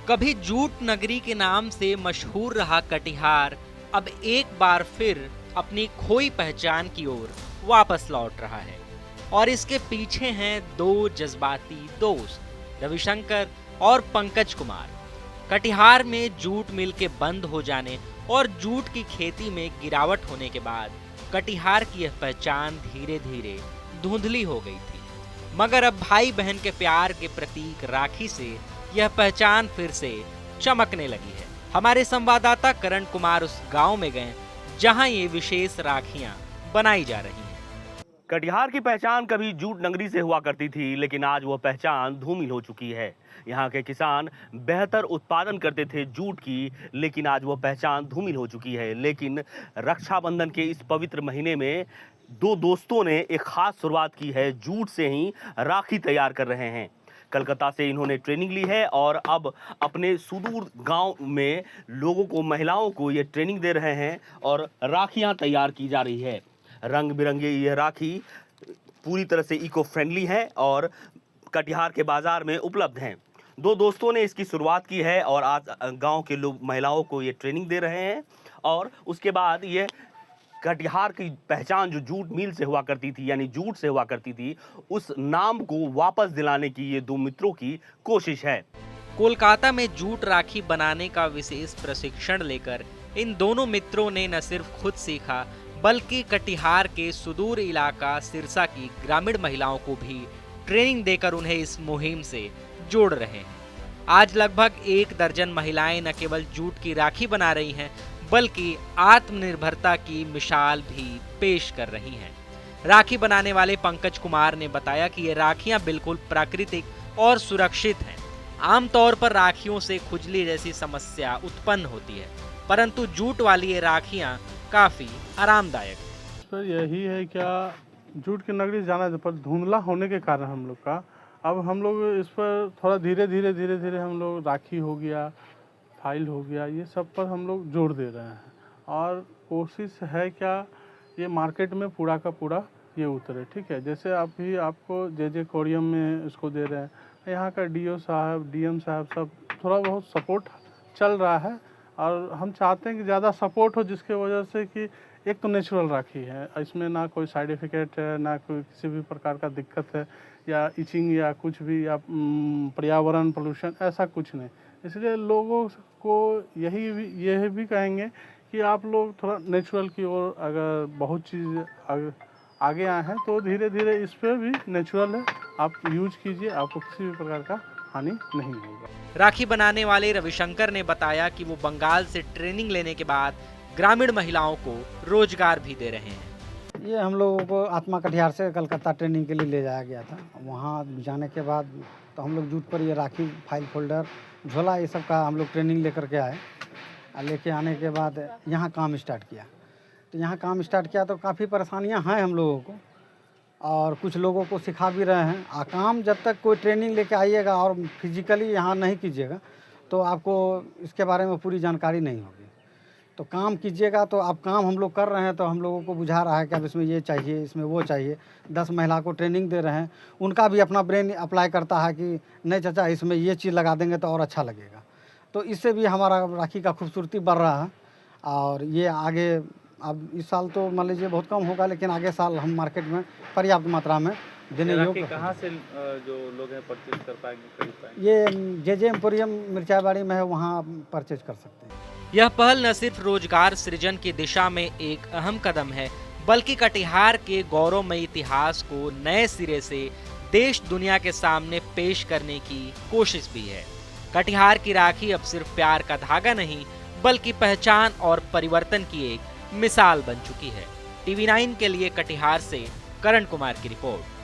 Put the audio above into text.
कभी जूट नगरी के नाम से मशहूर रहा कटिहार अब एक बार फिर अपनी खोई पहचान की ओर वापस लौट रहा है और इसके पीछे हैं दो जज्बाती दोस्त रविशंकर और पंकज कुमार। कटिहार में जूट मिल के बंद हो जाने और जूट की खेती में गिरावट होने के बाद कटिहार की यह पहचान धीरे धीरे धुंधली हो गई थी, मगर अब भाई बहन के प्यार के प्रतीक राखी से यह पहचान फिर से चमकने लगी है। हमारे संवाददाता करण कुमार उस गांव में गए जहां ये विशेष राखियां बनाई जा रही हैं। कटिहार की पहचान कभी जूट नगरी से हुआ करती थी, लेकिन आज वह पहचान धूमिल हो चुकी है। यहाँ के किसान बेहतर उत्पादन करते थे जूट की, लेकिन आज वह पहचान धूमिल हो चुकी है। लेकिन रक्षाबंधन के इस पवित्र महीने में दो दोस्तों ने एक खास शुरुआत की है। जूट से ही राखी तैयार कर रहे हैं। कलकत्ता से इन्होंने ट्रेनिंग ली है और अब अपने सुदूर गांव में लोगों को, महिलाओं को ये ट्रेनिंग दे रहे हैं और राखियां तैयार की जा रही है। रंग बिरंगे ये राखी पूरी तरह से इको फ्रेंडली है और कटिहार के बाजार में उपलब्ध हैं। दो दोस्तों ने इसकी शुरुआत की है और आज गांव के लोग, महिलाओं को ये ट्रेनिंग दे रहे हैं और उसके बाद ये कटिहार की पहचान जो जूट मिल से हुआ करती थी, यानी जूट से हुआ करती थी, उस नाम को वापस दिलाने की ये दो मित्रों की कोशिश है। कोलकाता में जूट राखी बनाने का विशेष प्रशिक्षण लेकर इन दोनों मित्रों ने न सिर्फ खुद सीखा, बल्कि कटिहार के सुदूर इलाका सिरसा की ग्रामीण महिलाओं को भी ट्रेनिंग देकर उन्हें इस मुहिम से जोड़ रहे हैं। आज लगभग 1 दर्जन महिलाएं न केवल जूट की राखी बना रही हैं, बल्कि आत्मनिर्भरता की मिसाल भी पेश कर रही हैं। राखी बनाने वाले पंकज कुमार ने बताया कि ये राखियां बिल्कुल प्राकृतिक और सुरक्षित हैं। आमतौर पर राखियों से खुजली जैसी समस्या उत्पन्न होती है, परंतु जूट वाली ये राखियां काफी आरामदायक है। सर यही है क्या, जूट की नगरी जाना पर धुंधला होने के कारण हम लोग का अब हम लोग इस पर थोड़ा धीरे धीरे हम लोग राखी हो गया, फाइल हो गया, ये सब पर हम लोग जोर दे रहे हैं और कोशिश है क्या ये मार्केट में पूरा का पूरा ये उतरे। ठीक है, जैसे अभी आपको जे कोरियम में इसको दे रहे हैं, यहाँ का डीओ साहब, डीएम साहब सब थोड़ा बहुत सपोर्ट चल रहा है और हम चाहते हैं कि ज़्यादा सपोर्ट हो, जिसके वजह से कि एक तो नेचुरल राखी है, इसमें ना कोई साइड इफेक्ट है, ना कोई किसी भी प्रकार का दिक्कत है या इचिंग या कुछ भी या पर्यावरण पोल्यूशन ऐसा कुछ नहीं। इसलिए लोगों को यही भी कहेंगे कि आप लोग थोड़ा नेचुरल की ओर, अगर बहुत चीज़ आगे आए हैं तो धीरे धीरे इस पर भी नेचुरल है, आप यूज कीजिए, आपको किसी भी प्रकार का हानि नहीं होगा। राखी बनाने वाले रविशंकर ने बताया कि वो बंगाल से ट्रेनिंग लेने के बाद ग्रामीण महिलाओं को रोजगार भी दे रहे हैं। ये हम लोगों को आत्मा कटिहार से कलकत्ता ट्रेनिंग के लिए ले जाया गया था। वहाँ जाने के बाद तो हम लोग जूट पर ये राखी, फाइल फोल्डर, झोला, ये सब का हम लोग ट्रेनिंग लेकर के आए। लेके आने के बाद यहाँ काम स्टार्ट किया। तो यहाँ काम स्टार्ट किया तो काफ़ी परेशानियाँ हैं हम लोगों को और कुछ लोगों को सिखा भी रहे हैं। काम जब तक कोई ट्रेनिंग लेके आइएगा और फिजिकली यहाँ नहीं कीजिएगा तो आपको इसके बारे में पूरी जानकारी नहीं होगी। तो काम कीजिएगा तो आप काम हम लोग कर रहे हैं तो हम लोगों को बुझा रहा है कि अब इसमें ये चाहिए, इसमें वो चाहिए। 10 महिला को ट्रेनिंग दे रहे हैं, उनका भी अपना ब्रेन अप्लाई करता है कि नहीं चाचा इसमें ये चीज़ लगा देंगे तो और अच्छा लगेगा। तो इससे भी हमारा राखी का खूबसूरती बढ़ रहा है और ये आगे, अब इस साल तो मान लीजिए बहुत कम होगा, लेकिन आगे साल हम मार्केट में पर्याप्त मात्रा में देने योग्य। कहाँ से जो लोग हैं परचेज कर पाएंगे, खरीद पाएंगे? ये जे एम्पोरियम मिर्चाबाड़ी में है, वहाँ परचेज कर सकते हैं। यह पहल न सिर्फ रोजगार सृजन की दिशा में एक अहम कदम है, बल्कि कटिहार के गौरवमयी इतिहास को नए सिरे से देश दुनिया के सामने पेश करने की कोशिश भी है। कटिहार की राखी अब सिर्फ प्यार का धागा नहीं, बल्कि पहचान और परिवर्तन की एक मिसाल बन चुकी है। TV9 के लिए कटिहार से करण कुमार की रिपोर्ट।